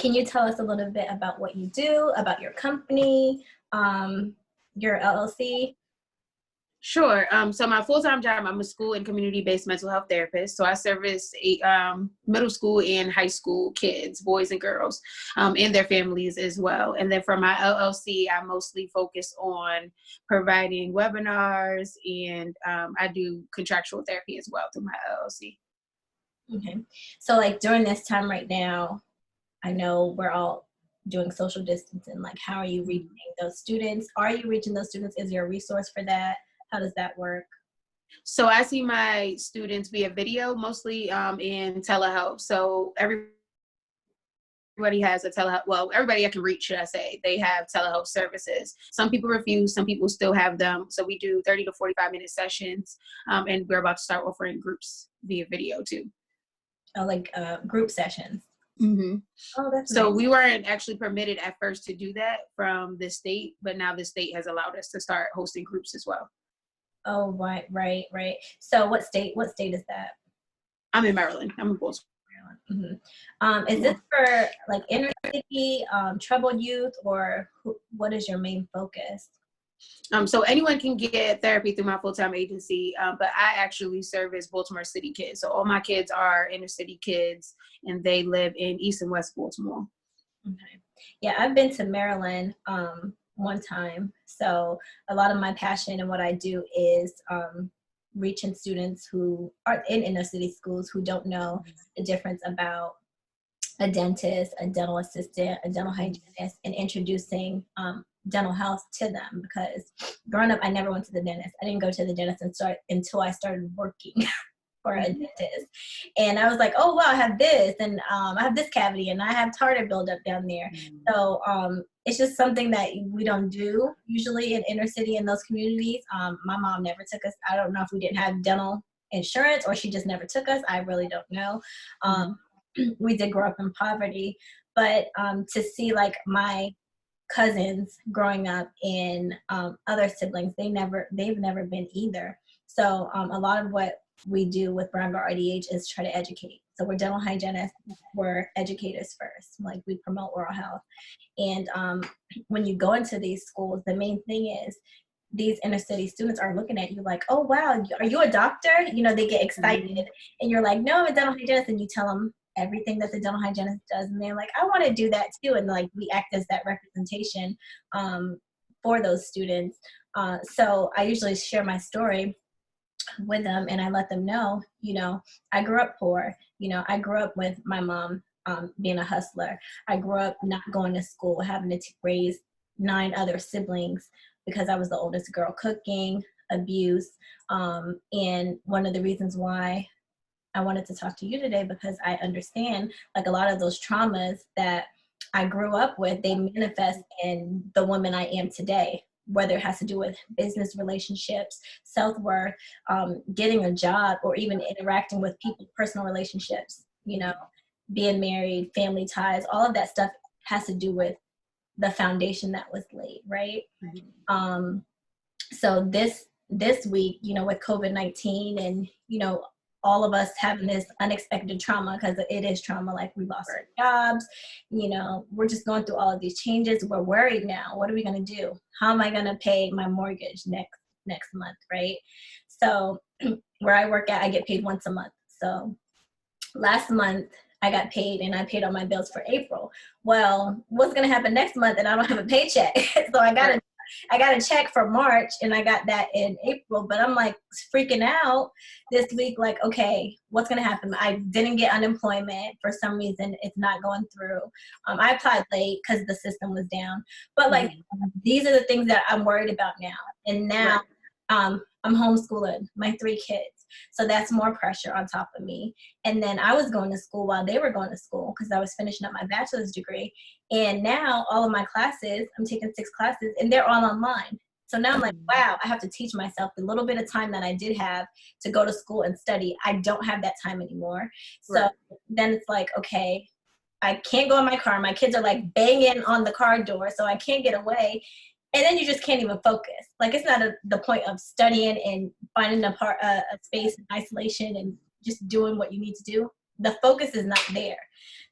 Can you tell us a little bit about what you do, about your company, your LLC? Sure. So my full-time job, I'm a school and community-based mental health therapist. So I service middle school and high school kids, boys and girls, and their families as well. And then for my LLC, I mostly focus on providing webinars, and I do contractual therapy as well through my LLC. Okay. So like during this time right now, I know we're all doing social distancing. Like, how are you reaching those students? Are you reaching those students? Is there a resource for that? How does that work? So I see my students via video, mostly in telehealth. So everybody has a telehealth, well, everybody I can reach, should I say, they have telehealth services. Some people refuse, some people still have them. So we do 30 to 45-minute sessions, and we're about to start offering groups via video too. Oh, like group sessions. Mm-hmm. Oh, that's So nice. we weren't actually permitted at first to do that from the state, but now the state has allowed us to start hosting groups as well. Oh, right. So what state is that? I'm in Maryland. I'm in Baltimore. Mm-hmm. Is this for like inner city, troubled youth, or what is your main focus? So anyone can get therapy through my full-time agency, but I actually service Baltimore City kids. So all my kids are inner city kids, and they live in East and West Baltimore. Okay. Yeah, I've been to Maryland one time. So a lot of my passion and what I do is reaching students who are in inner city schools who don't know the difference about a dentist, a dental assistant, a dental hygienist, and introducing dental health to them. Because growing up, I never went to the dentist. I didn't go to the dentist until I started working for a dentist. And I was like, oh, wow, I have this, and I have this cavity, and I have tartar buildup down there. So it's just something that we don't do usually in inner city in those communities. My mom never took us. I don't know if we didn't have dental insurance or she just never took us. I really don't know. We did grow up in poverty, but to see like my cousins growing up and other siblings, they've never been either. So a lot of what we do with Brown Girl RDH is try to educate. So we're dental hygienists, we're educators first. Like, we promote oral health. And when you go into these schools, the main thing is these inner city students are looking at you like, oh, wow, are you a doctor? You know, they get excited. And you're like, no, I'm a dental hygienist. And you tell them everything that the dental hygienist does. And they're like, I want to do that too. And like, we act as that representation for those students. So I usually share my story with them, and I let them know, you know, I grew up poor. You know, I grew up with my mom being a hustler. I grew up not going to school, having to raise 9 other siblings because I was the oldest girl, cooking, abuse. And one of the reasons why I wanted to talk to you today, because I understand like a lot of those traumas that I grew up with, they manifest in the woman I am today, whether it has to do with business relationships, self-worth, getting a job, or even interacting with people, personal relationships, you know, being married, family ties, all of that stuff has to do with the foundation that was laid, right? So this week, you know, with COVID-19 and, you know, all of us having this unexpected trauma, because it is trauma, like we lost our jobs, you know, we're just going through all of these changes. We're worried now. What are we going to do? How am I going to pay my mortgage next month, right? So where I work at, I get paid once a month. So last month I got paid, and I paid all my bills for April. Well, what's going to happen next month? And I don't have a paycheck. So I got a check for March, and I got that in April, but I'm like freaking out this week. Like, okay, what's going to happen? I didn't get unemployment for some reason. It's not going through. I applied late because the system was down, but like, these are the things that I'm worried about now. And now I'm homeschooling my 3 kids. So that's more pressure on top of me. And then I was going to school while they were going to school because I was finishing up my bachelor's degree. And now all of my classes, I'm taking 6 classes, and they're all online. So now I'm like, wow, I have to teach myself the little bit of time that I did have to go to school and study. I don't have that time anymore. So then it's like, okay, I can't go in my car. My kids are like banging on the car door, so I can't get away. And then you just can't even focus. Like, it's not the point of studying and finding a space in isolation and just doing what you need to do the focus is not there.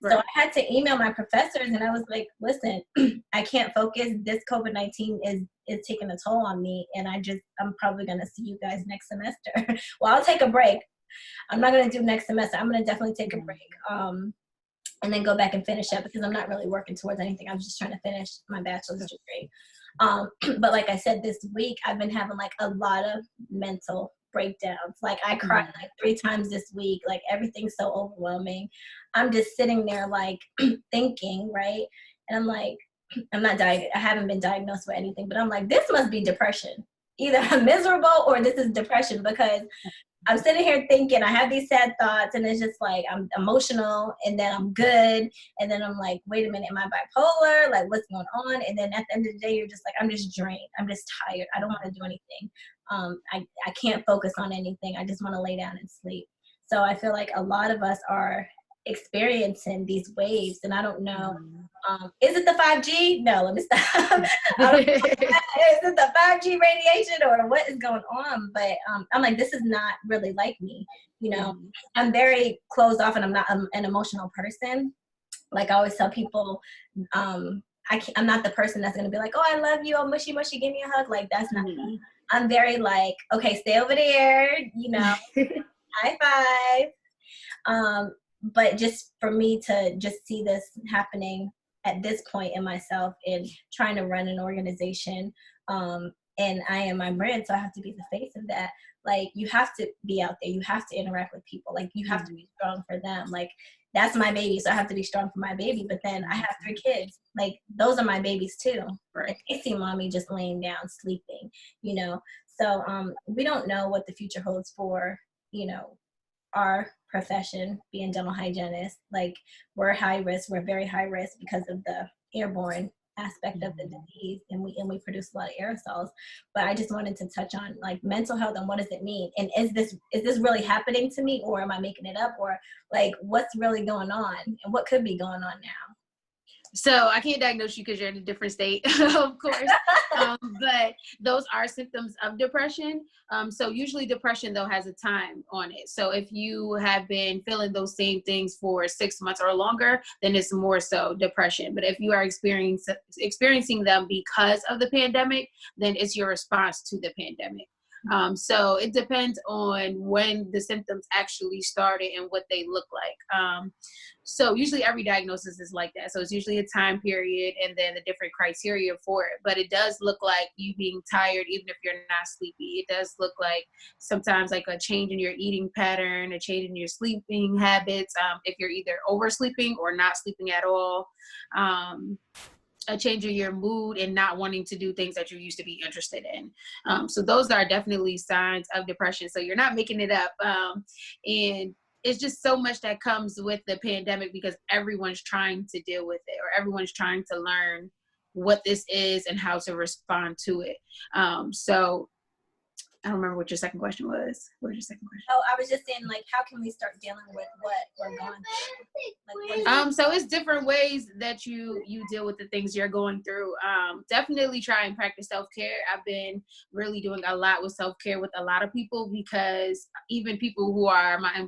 Right. So I had to email my professors and I was like, listen, I can't focus. This COVID-19 is taking a toll on me. And I'm probably going to see you guys next semester. Well, I'll take a break. I'm not going to do next semester. I'm going to definitely take a break. And then go back and finish up because I'm not really working towards anything. I was just trying to finish my bachelor's degree. But like I said, this week I've been having like a lot of mental breakdowns. Like I cried like 3 times this week. Like everything's so overwhelming. I'm just sitting there like thinking, right? And I'm like, I haven't been diagnosed with anything, but I'm like, this must be depression. Either I'm miserable or this is depression because I'm sitting here thinking, I have these sad thoughts, and it's just like I'm emotional, and then I'm good, and then I'm like, wait a minute, am I bipolar? Like, what's going on? And then at the end of the day, you're just like, I'm just drained. I'm just tired. I don't want to do anything. I can't focus on anything. I just want to lay down and sleep. So I feel like a lot of us are experiencing these waves, and I don't know. Is it the 5G? No, let me stop. I don't know. Is it the 5G radiation or what is going on? But I'm like, this is not really like me. You know, I'm very closed off and I'm not an emotional person. Like I always tell people, I'm not the person that's going to be like, oh, I love you. Oh, mushy, mushy, give me a hug. Like that's not me. I'm very like, okay, stay over there, you know, high five. But just for me to just see this happening at this point in myself and trying to run an organization, and I am my brand, so I have to be the face of that. Like you have to be out there, you have to interact with people, like you have to be strong for them. Like that's my baby, so I have to be strong for my baby. But then I have 3 kids, like those are my babies too. Right. They see mommy just laying down sleeping, you know. So we don't know what the future holds for, you know, our profession, being dental hygienists. Like we're high risk, we're very high risk because of the airborne aspect of the disease, and we produce a lot of aerosols. But I just wanted to touch on like mental health and what does it mean, and is this really happening to me, or am I making it up, or like what's really going on and what could be going on now? So I can't diagnose you because you're in a different state, of course. But those are symptoms of depression. So usually depression though has a time on it. So if you have been feeling those same things for 6 months or longer, then it's more so depression. But if you are experiencing them because of the pandemic, then it's your response to the pandemic. So it depends on when the symptoms actually started and what they look like. So usually every diagnosis is like that. So it's usually a time period and then the different criteria for it. But it does look like you being tired, even if you're not sleepy. It does look like sometimes like a change in your eating pattern, a change in your sleeping habits. If you're either oversleeping or not sleeping at all. A change in your mood and not wanting to do things that you used to be interested in. So those are definitely signs of depression. So you're not making it up. And it's just so much that comes with the pandemic because everyone's trying to deal with it, or everyone's trying to learn what this is and how to respond to it. So I don't remember what your second question was. What was your second question? Oh, I was just saying, like, how can we start dealing with what we're going through? Like, so it's different ways that you deal with the things you're going through. Definitely try and practice self-care. I've been really doing a lot with self-care with a lot of people because even people who are my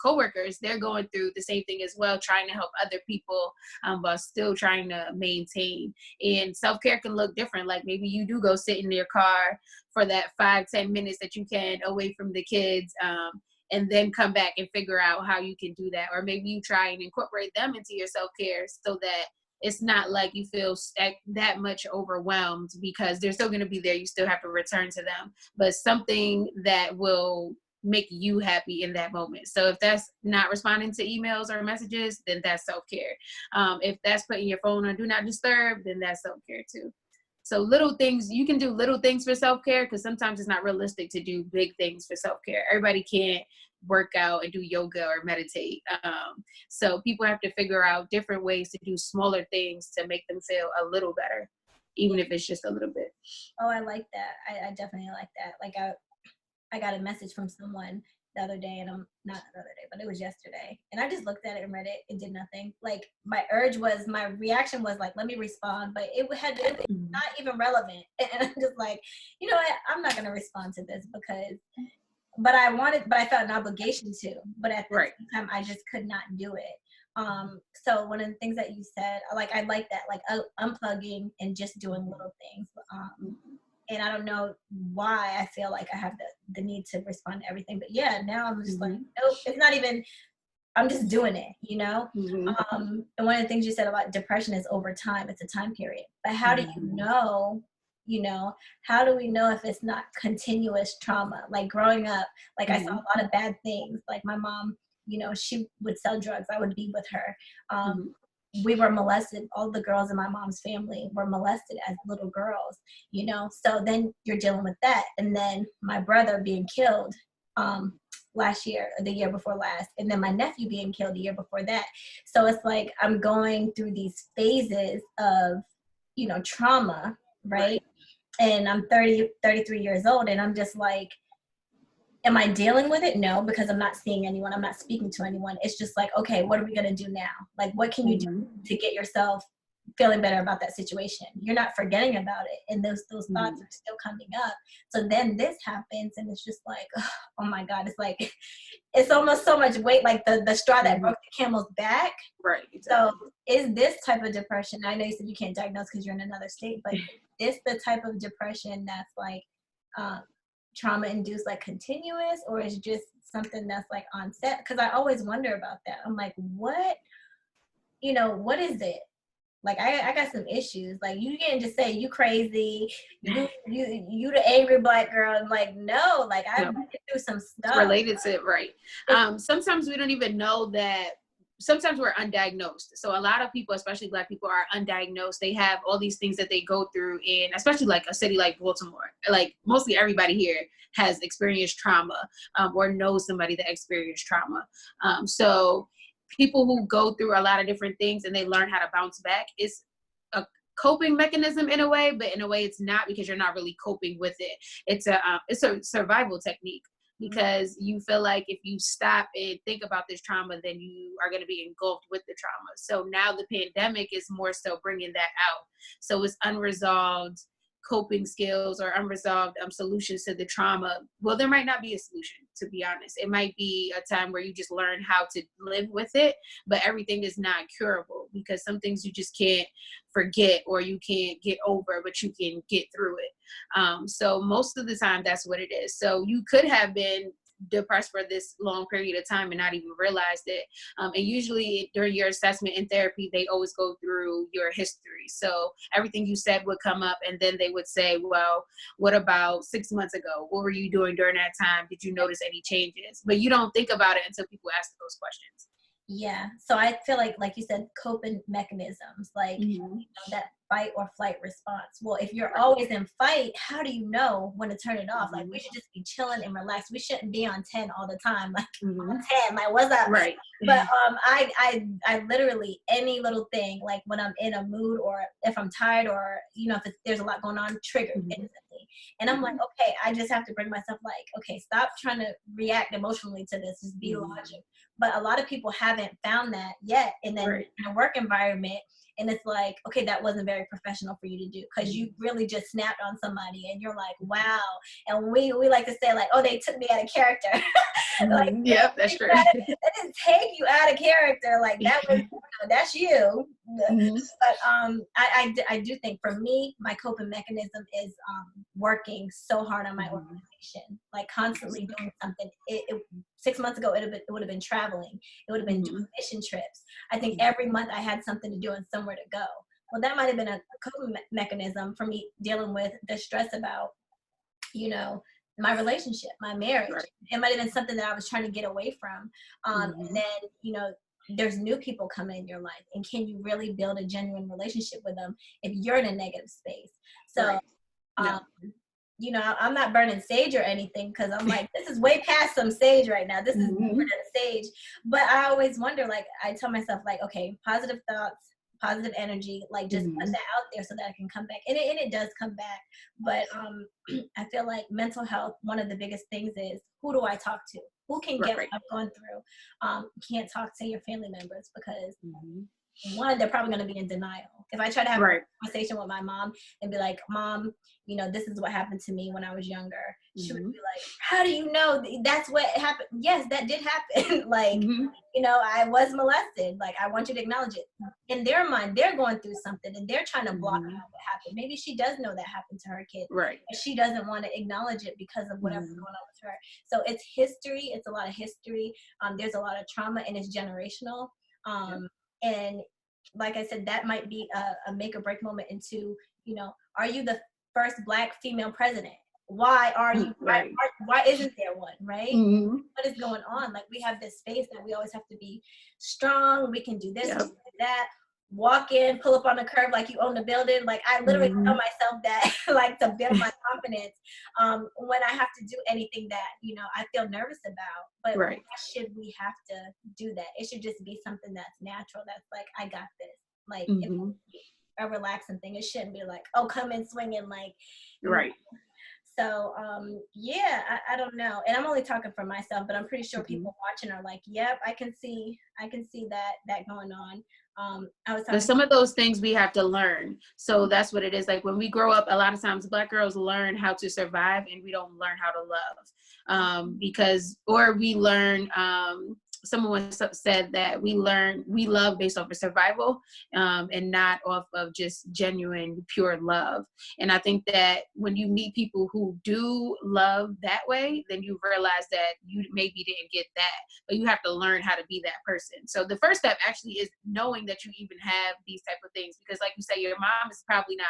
coworkers, they're going through the same thing as well, trying to help other people, but still trying to maintain. And self-care can look different. Like maybe you do go sit in your car for that 5-10 minutes that you can away from the kids, and then come back and figure out how you can do that. Or maybe you try and incorporate them into your self-care so that it's not like you feel that much overwhelmed because they're still going to be there. You still have to return to them, but something that will make you happy in that moment. So if that's not responding to emails or messages, then that's self-care. If that's putting your phone on do not disturb, then that's self-care too. So little things, you can do little things for self-care because sometimes it's not realistic to do big things for self-care. Everybody can't work out and do yoga or meditate. So people have to figure out different ways to do smaller things to make them feel a little better, even if it's just a little bit. Oh, I like that. I definitely like that. Like I got a message from someone the other day, and not the other day, but it was yesterday. And I just looked at it and read it and did nothing. Like my reaction was like, let me respond, but it not even relevant. And I'm just like, you know what? I'm not going to respond to this because but I felt an obligation to, but at the Right. same time, I just could not do it. So one of the things that you said, I like that, like unplugging and just doing little things. And I don't know why I feel like I have the need to respond to everything, but yeah, now I'm just like, nope, it's not even, I'm just doing it, you know? And one of the things you said about depression is over time, it's a time period. But how do you know, how do we know if it's not continuous trauma? Like growing up, like I saw a lot of bad things. Like my mom, she would sell drugs. I would be with her. We were molested. All the girls in my mom's family were molested as little girls, So then you're dealing with that. And then my brother being killed last year, or the year before last, and then my nephew being killed the year before that. So it's like I'm going through these phases of, trauma, right? And I'm 33 years old, and I'm just like, am I dealing with it? No, because I'm not seeing anyone. I'm not speaking to anyone. It's just like, okay, what are we going to do now? Like, what can you do to get yourself feeling better about that situation? You're not forgetting about it. And those thoughts are still coming up. So then this happens, and it's just like, oh my God, it's like, it's almost so much weight, like the straw that broke the camel's back. Right. Exactly. So is this type of depression, I know you said you can't diagnose because you're in another state, but is the type of depression that's like, trauma induced, like continuous, or is just something that's like onset? Because I always wonder about that. I'm like, what is it? Like I got some issues. Like you can't just say you crazy, you the angry Black girl. I'm like, no, like I've been through some stuff. It's related to it, right? Sometimes we don't even know that. Sometimes we're undiagnosed. So a lot of people, especially Black people, are undiagnosed. They have all these things that they go through, and especially like a city like Baltimore, like mostly everybody here has experienced trauma or knows somebody that experienced trauma. So people who go through a lot of different things and they learn how to bounce back is a coping mechanism in a way, but in a way it's not, because you're not really coping with it. It's a survival technique. Because you feel like if you stop and think about this trauma, then you are going to be engulfed with the trauma. So now the pandemic is more so bringing that out. So it's unresolved coping skills or unresolved solutions to the trauma. Well, there might not be a solution, to be honest. It might be a time where you just learn how to live with it, but everything is not curable, because some things you just can't forget or you can't get over, but you can get through it. So most of the time that's what it is. So you could have been depressed for this long period of time and not even realized it. And usually during your assessment in therapy, they always go through your history. So everything you said would come up, and then they would say, well, what about 6 months ago? What were you doing during that time? Did you notice any changes? But you don't think about it until people ask those questions. Yeah. So I feel like you said, coping mechanisms, like that fight or flight response. Well, if you're always in fight, how do you know when to turn it off? Like we should just be chilling and relaxed. We shouldn't be on 10 all the time. Like on 10, like what's up? Right. But I literally, any little thing, like when I'm in a mood or if I'm tired or if there's a lot going on, triggered instantly. And I'm like, okay, I just have to bring myself like, okay, stop trying to react emotionally to this. Just be logical. But a lot of people haven't found that yet. And then in a work environment, and it's like, okay, that wasn't very professional for you to do, because you really just snapped on somebody and you're like, wow. And we like to say like, oh, they took me out of character. Like, yep, that's true. That didn't take you out of character. Like that was, that's you. But I do think for me, my coping mechanism is working so hard on my organization, like constantly doing something. 6 months ago, it would have been traveling. It would have been doing mission trips. I think every month I had something to do and somewhere to go. Well, that might have been a coping mechanism for me dealing with the stress about, my relationship, my marriage. Right. It might have been something that I was trying to get away from. And then, there's new people coming in your life, and can you really build a genuine relationship with them if you're in a negative space? So, I'm not burning sage or anything, because I'm like, this is way past some sage right now. This is more than sage. But I always wonder, like, I tell myself, like, okay, positive thoughts, positive energy, like just put that out there so that I can come back. And it does come back. But I feel like mental health, one of the biggest things is, who do I talk to? Who can get what I'm going through? Can't talk to your family members because one, they're probably going to be in denial. If I try to have Right. a conversation with my mom and be like, Mom, this is what happened to me when I was younger. She would be like, how do you know that's what happened? Yes, that did happen. Like, I was molested. Like, I want you to acknowledge it. In their mind, they're going through something and they're trying to block out what happened. Maybe she does know that happened to her kid. Right. But she doesn't want to acknowledge it because of whatever's going on with her. So it's history. It's a lot of history. There's a lot of trauma, and it's generational. And like I said, that might be a make or break moment into, are you the first Black female president? Why are you, right. why isn't there one, right? What is going on? Like, we have this space that we always have to be strong. We can do this, we can do that. Walk in, pull up on the curb like you own the building. Like, I literally tell myself that, like, to build my confidence when I have to do anything that, I feel nervous about. But why should we have to do that? It should just be something that's natural. That's like, I got this. Like, a relaxing thing. It shouldn't be like, oh, come in swinging, like, right. So, I don't know. And I'm only talking for myself, but I'm pretty sure people watching are like, yep, I can see that going on. I was talking. Some of those things we have to learn. So that's what it is. Like, when we grow up, a lot of times Black girls learn how to survive and we don't learn how to love. Or we learn, someone said that we love based off of survival, and not off of just genuine, pure love. And I think that when you meet people who do love that way, then you realize that you maybe didn't get that, but you have to learn how to be that person. So the first step actually is knowing that you even have these type of things, because like you say, your mom is probably not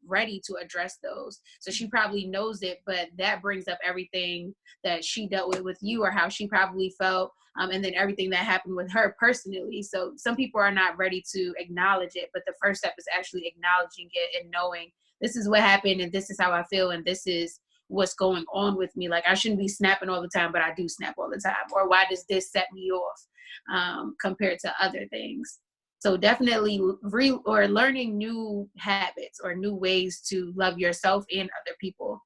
ready to address those. So she probably knows it, but that brings up everything that she dealt with you, or how she probably felt, and then everything that happened with her personally. So some people are not ready to acknowledge it, but the first step is actually acknowledging it and knowing this is what happened and this is how I feel and this is what's going on with me. Like, I shouldn't be snapping all the time, but I do snap all the time. Or why does this set me off compared to other things? So definitely learning new habits or new ways to love yourself and other people.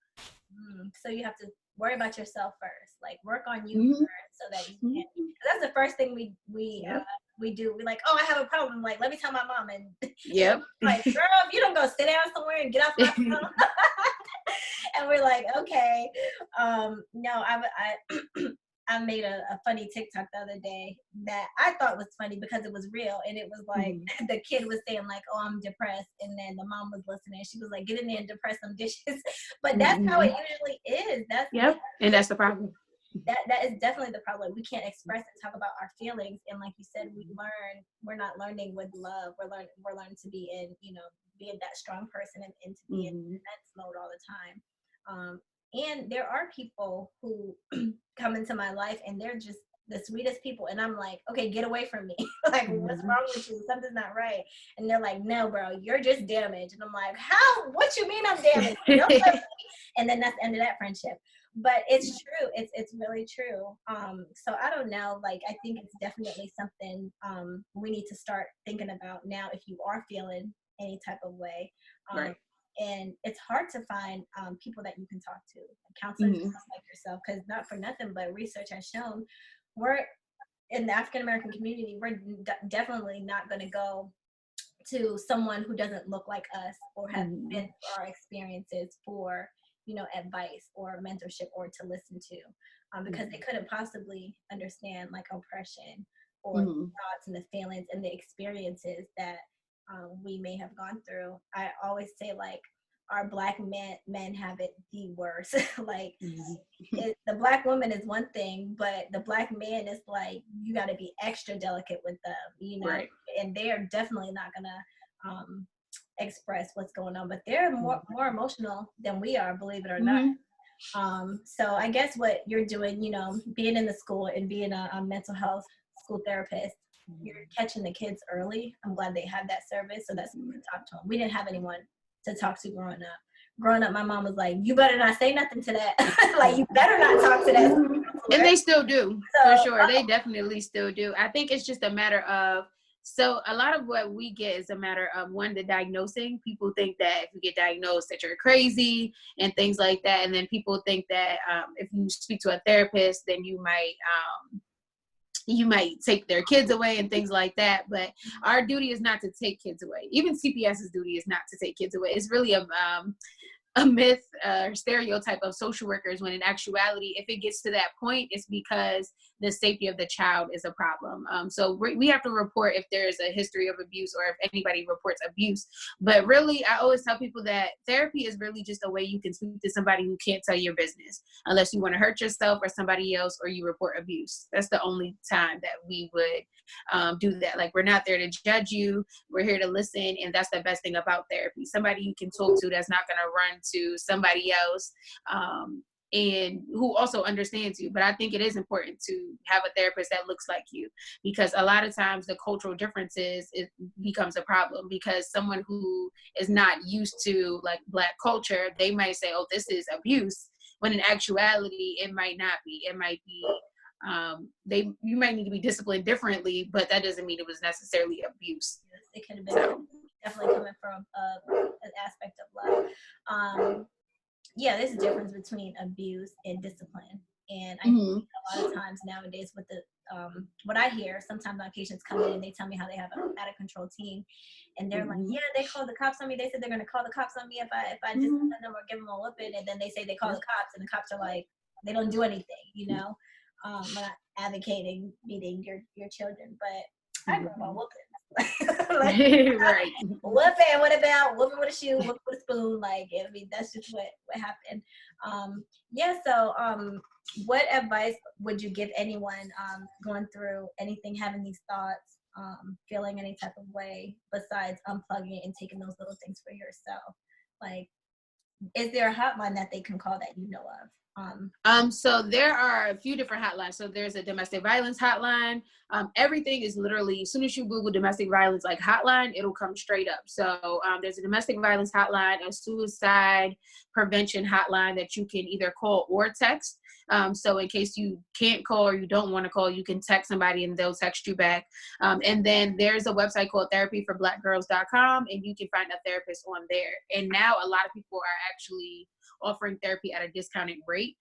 So you have to worry about yourself first, like work on you first, so that you can. That's the first thing we do. We're like, oh, I have a problem. Like, let me tell my mom. And like, girl, if you don't go sit down somewhere and get off my phone. And we're like, okay. No, I made a funny TikTok the other day that I thought was funny because it was real. And it was like, the kid was saying like, oh, I'm depressed. And then the mom was listening. She was like, get in there and depress some dishes. But that's how it usually is. And that's the problem. That is definitely the problem. We can't express and talk about our feelings. And like you said, we're not learning with love. We're learning to be in, being that strong person and to be in defense mode all the time. And there are people who come into my life and they're just the sweetest people. And I'm like, okay, get away from me. Like, what's wrong with you? Something's not right. And they're like, no, bro, you're just damaged. And I'm like, how? What you mean I'm damaged? Don't let me. And then that's the end of that friendship. But it's true. It's really true. So I don't know. Like, I think it's definitely something we need to start thinking about now if you are feeling any type of way. Right. And it's hard to find people that you can talk to, counselors just like yourself, because not for nothing, but research has shown we're in the African American community, we're definitely not going to go to someone who doesn't look like us or have been through our experiences for advice or mentorship or to listen to, because they couldn't possibly understand like oppression or the thoughts and the feelings and the experiences that we may have gone through. I always say, like, our Black men have it the worst. Like, the Black woman is one thing, but the Black man is like, you got to be extra delicate with them, Right. And they are definitely not gonna express what's going on, but they're more emotional than we are, believe it or not. So I guess what you're doing, being in the school and being a mental health school therapist, you're catching the kids early. I'm glad they have that service so that we can talk to them. We didn't have anyone to talk to growing up. Growing up, my mom was like, you better not say nothing to that. Like, you better not talk to that. And they still do, for sure. They definitely still do. I think it's just a matter of, so a lot of what we get is a matter of, one, the diagnosing. People think that if you get diagnosed that you're crazy and things like that. And then people think that if you speak to a therapist, then you might you might take their kids away and things like that. But our duty is not to take kids away. Even CPS's duty is not to take kids away. It's really a myth or stereotype of social workers, when in actuality, if it gets to that point, it's because the safety of the child is a problem. So we have to report if there's a history of abuse or if anybody reports abuse. But really, I always tell people that therapy is really just a way you can speak to somebody who can't tell your business unless you want to hurt yourself or somebody else, or you report abuse. That's the only time that we would do that. Like, we're not there to judge you. We're here to listen. And that's the best thing about therapy. Somebody you can talk to that's not going to run to somebody else, and who also understands you. But I think it is important to have a therapist that looks like you, because a lot of times the cultural differences, it becomes a problem, because someone who is not used to like Black culture, they might say, oh, this is abuse, when in actuality it might not be. It might be you might need to be disciplined differently, but that doesn't mean it was necessarily abuse. Yes, it could have been definitely coming from an aspect of love. Yeah, there's a difference between abuse and discipline. And I think a lot of times nowadays with the what I hear, sometimes my patients come in and they tell me how they have an out of control team, and they're like, yeah, they called the cops on me. They said they're going to call the cops on me if I just let them or give them a whooping, and then they say they call the cops, and the cops are like, they don't do anything, you know. I'm not advocating beating your children, but I grew up on whooping. Like, right. Whooping, what about whooping with a shoe, whooping with a spoon? Like, I mean, that's just what happened. Yeah, so what advice would you give anyone going through anything, having these thoughts, feeling any type of way, besides unplugging and taking those little things for yourself? Like, is there a hotline that they can call that you know of? So there are a few different hotlines. So there's a domestic violence hotline. Everything is literally, as soon as you Google domestic violence, like hotline, it'll come straight up. So there's a domestic violence hotline, a suicide prevention hotline that you can either call or text. So in case you can't call or you don't want to call, you can text somebody and they'll text you back. And then there's a website called therapyforblackgirls.com, and you can find a therapist on there. And now a lot of people are actually offering therapy at a discounted rate,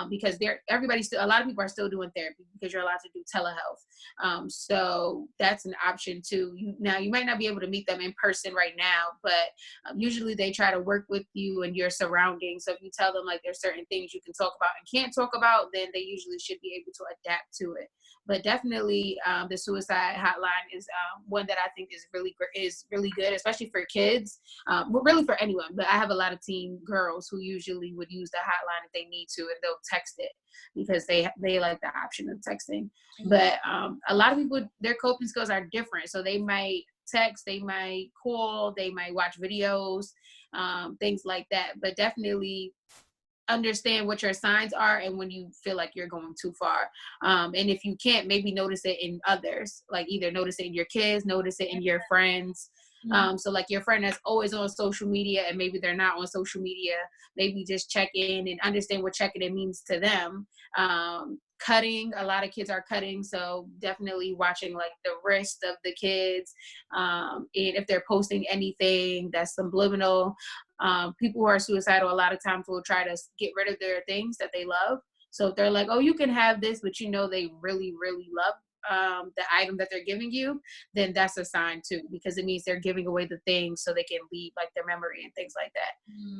because a lot of people are still doing therapy because you're allowed to do telehealth. So that's an option too. Now you might not be able to meet them in person right now, but usually they try to work with you and your surroundings. So if you tell them like there's certain things you can talk about and can't talk about, then they usually should be able to adapt to it. But definitely the suicide hotline is one that I think is really good, especially for kids, really for anyone. But I have a lot of teen girls who usually would use the hotline if they need to, and they'll text it because they like the option of texting. But a lot of people, their coping skills are different. So they might text, they might call, they might watch videos, things like that. But definitely understand what your signs are and when you feel like you're going too far. And if you can't, maybe notice it in others, like either notice it in your kids, notice it in your friends. So like your friend that's always on social media and maybe they're not on social media, maybe just check in and understand what checking in means to them. Cutting, a lot of kids are cutting, so definitely watching like the wrist of the kids, and if they're posting anything that's subliminal. People who are suicidal a lot of times will try to get rid of their things that they love. So if they're like, oh, you can have this, but you know they really, really love the item that they're giving you, then that's a sign too, because it means they're giving away the things so they can leave like their memory and things like that.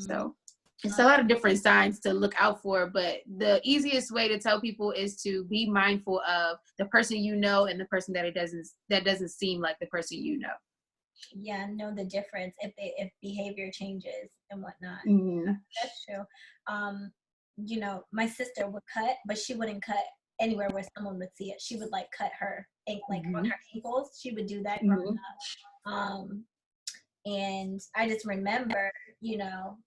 So it's a lot of different signs to look out for, but the easiest way to tell people is to be mindful of the person you know and the person that doesn't seem like the person you know. Yeah, know the difference if behavior changes and whatnot. That's true. You know, my sister would cut, but she wouldn't cut anywhere where someone would see it. She would like cut her like on her ankles. She would do that growing up. And I just remember, you know,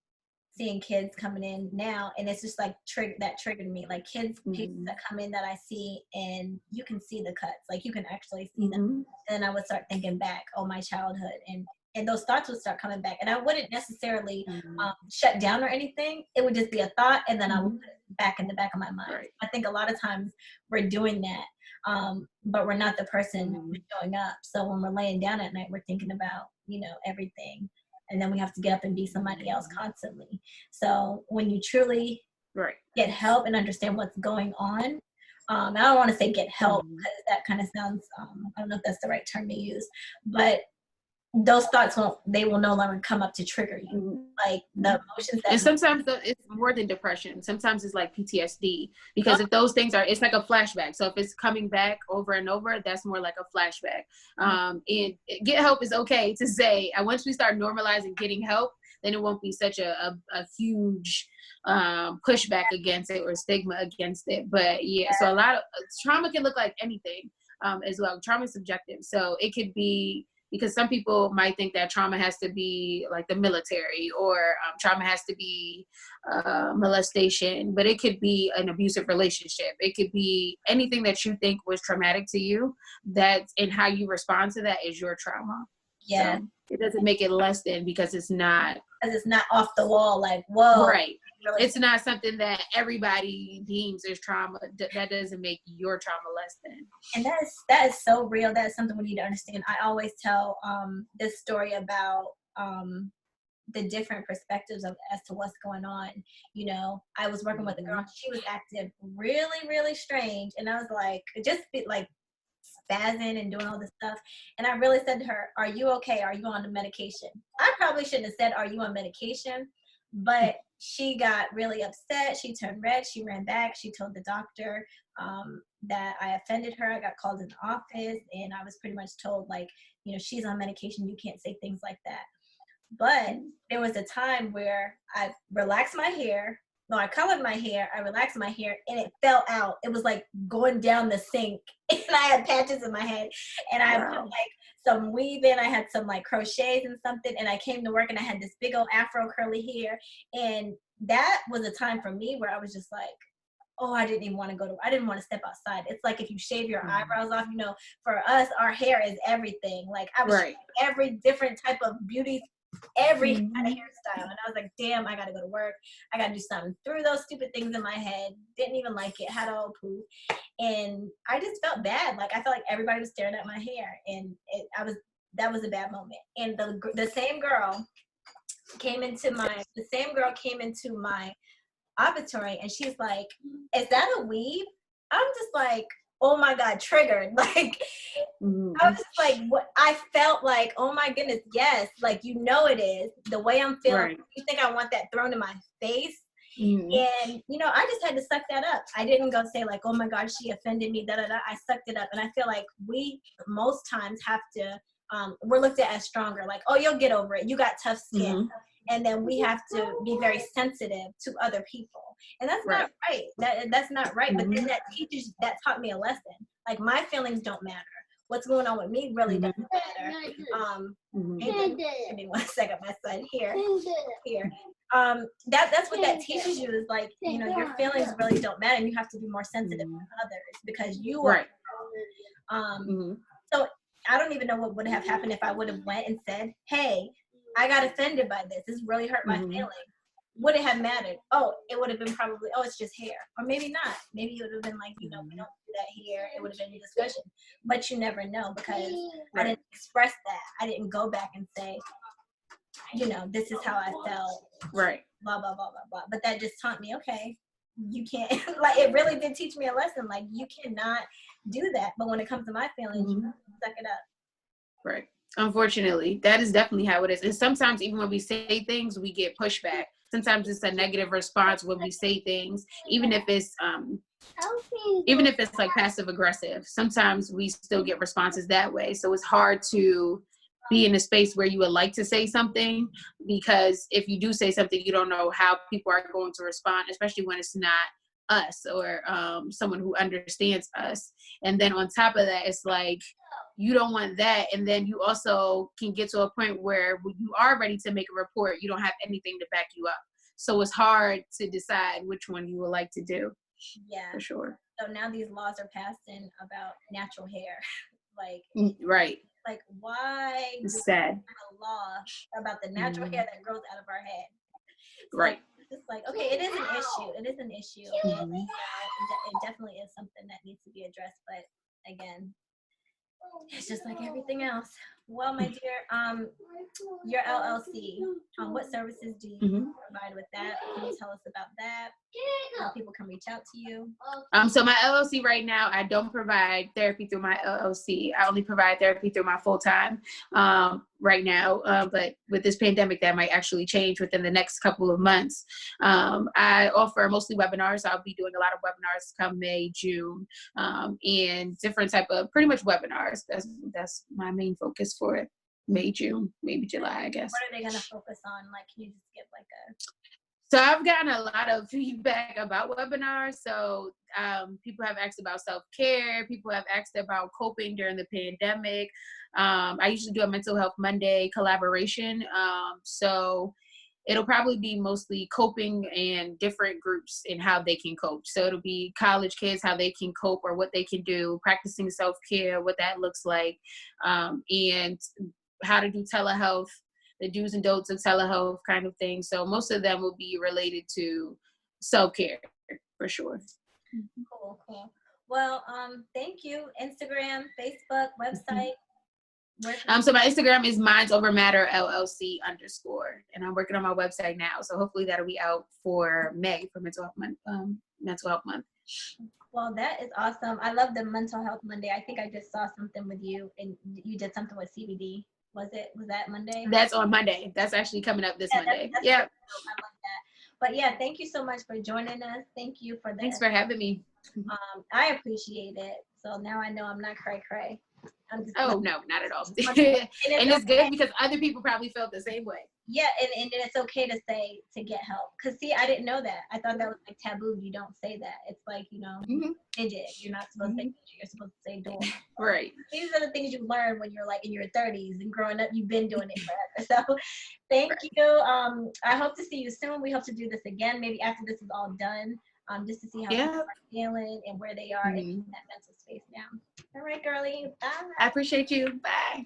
seeing kids coming in now, and it's just like that triggered me. Like kids that come in that I see, and you can see the cuts, like you can actually see them. And then I would start thinking back, oh, my childhood, and those thoughts would start coming back. And I wouldn't necessarily shut down or anything. It would just be a thought, and then I would put it back in the back of my mind. Right. I think a lot of times we're doing that, but we're not the person who's showing up. So when we're laying down at night, we're thinking about, you know, everything. And then we have to get up and be somebody else constantly. So when you truly get help and understand what's going on, I don't want to say get help because that kind of sounds, I don't know if that's the right term to use, but those thoughts they will no longer come up to trigger you. Like the emotions And that, sometimes it's more than depression. Sometimes it's like PTSD, because if those things it's like a flashback. So if it's coming back over and over, that's more like a flashback. And get help is okay to say. And once we start normalizing getting help, then it won't be such a huge pushback against it or stigma against it. But yeah, so a lot of trauma can look like anything as well. Trauma is subjective. So it could be, because some people might think that trauma has to be like the military, or trauma has to be molestation, but it could be an abusive relationship. It could be anything that you think was traumatic to you, and how you respond to that is your trauma. yeah, So it doesn't make it less than, because it's not. because it's not off the wall. Like, whoa, Right. really, It's not something that everybody deems as trauma. That doesn't make your trauma less than. and that is so real. That is something we need to understand. I always tell this story about the different perspectives as to what's going on. You know, I was working with a girl. She was acting really, really strange, and I was like, just like spazzing and doing all this stuff. And I really said to her, "Are you okay? Are you on the medication?" I probably shouldn't have said, "Are you on medication?" But she got really upset. She turned red. She ran back. She told the doctor that I offended her. I got called in the office, and I was pretty much told, like, you know, she's on medication. You can't say things like that. But there was a time where I relaxed my hair. No, I colored my hair. I relaxed my hair, and it fell out. It was like going down the sink, and I had patches in my head, and I put like some weave in. I had some like crochets and something, and I came to work, and I had this big old afro curly hair, and that was a time for me where I was just like, oh, I didn't even want to I didn't want to step outside. It's like if you shave your eyebrows off, you know, for us, our hair is everything. Like I was shaving every different type of beauty, every kind of hairstyle. And I was like, damn, I got to go to work. I got to do something. Threw those stupid things in my head. Didn't even like it. Had all poo. And I just felt bad. Like I felt like everybody was staring at my hair. And that was a bad moment. And the same girl came into my obituary, and she's like, "Is that a weave?" I'm just like, oh my God, triggered. Like, I was just like, what? I felt like, oh my goodness, yes, like, you know, it is the way I'm feeling. You think I want that thrown in my face? And, you know, I just had to suck that up. I didn't go say like, oh my God, she offended me, da da da. I sucked it up. And I feel like we most times have to, we're looked at as stronger, like, oh, you'll get over it. You got tough skin. And then we have to be very sensitive to other people. And that's not right. That's not right. But then that taught me a lesson. Like, my feelings don't matter. What's going on with me really doesn't matter. Give me 1 second, my son. Here. That's what that teaches you, is like, you know, your feelings really don't matter, and you have to be more sensitive to others because you are. So I don't even know what would have happened if I would have went and said, hey, I got offended by this. This really hurt my feelings. Would it have mattered? Oh, it would have been probably, oh, it's just hair. Or maybe not. Maybe it would have been like, you know, we don't do that here. It would have been a discussion. But you never know, because I didn't express that. I didn't go back and say, you know, this is how I felt. Blah, blah, blah, blah, blah. But that just taught me, okay, you can't, like, it really did teach me a lesson. Like, you cannot do that. But when it comes to my feelings, you suck it up. Unfortunately, that is definitely how it is. And sometimes even when we say things, we get pushback. Sometimes it's a negative response when we say things, even if it's like passive aggressive. Sometimes we still get responses that way. So it's hard to be in a space where you would like to say something, because if you do say something, you don't know how people are going to respond, especially when it's not us or someone who understands us. And then on top of that, it's like, you don't want that. And then you also can get to a point where when you are ready to make a report, you don't have anything to back you up. So it's hard to decide which one you would like to do. Yeah, for sure. So now these laws are passed in about natural hair. Like, like, why it's sad. A law about the natural hair that grows out of our head? So it's like, okay, it is an issue. It is an issue. And, it definitely is something that needs to be addressed. But again, it's just like everything else. Well, my dear, your LLC, what services do you Mhm. provide with that? Can you tell us about that? How people can reach out to you? So my LLC right now, I don't provide therapy through my LLC. I only provide therapy through my full-time right now. But with this pandemic, that might actually change within the next couple of months. I offer mostly webinars. I'll be doing a lot of webinars come May, June, and different type of pretty much webinars. That's my main focus for it. May, June, maybe July, I guess. What are they going to focus on? Like, can you just give like a... So I've gotten a lot of feedback about webinars. So people have asked about self-care. People have asked about coping during the pandemic. I usually do a Mental Health Monday collaboration. So it'll probably be mostly coping and different groups and how they can cope. So it'll be college kids, how they can cope or what they can do, practicing self-care, what that looks like, and how to do telehealth, the do's and don'ts of telehealth kind of thing. So most of them will be related to self-care for sure. Cool. Well, thank you. Instagram, Facebook, website. So my Instagram is Minds Over Matter LLC _, and I'm working on my website now. So hopefully that'll be out for May for Mental Health Month. Well, that is awesome. I love the Mental Health Monday. I think I just saw something with you, and you did something with CBD. Was that Monday? That's on Monday. That's actually coming up this Monday. That's Yeah. I love that. But yeah, thank you so much for joining us. Thank you for that. Thanks for having me. I appreciate it. So now I know I'm not cray. No, not at all. And it's good because other people probably felt the same way. Yeah, and it's okay to say to get help. Cause see, I didn't know that. I thought that was like taboo. You don't say that. It's like, fidget. You're not supposed to say fidget. You're supposed to say door. Right. These are the things you learn when you're like in your 30s and growing up. You've been doing it forever. So thank you. I hope to see you soon. We hope to do this again, maybe after this is all done. Just to see how people are feeling and where they are in that mental space now. All right, girlie. Bye. I appreciate you. Bye.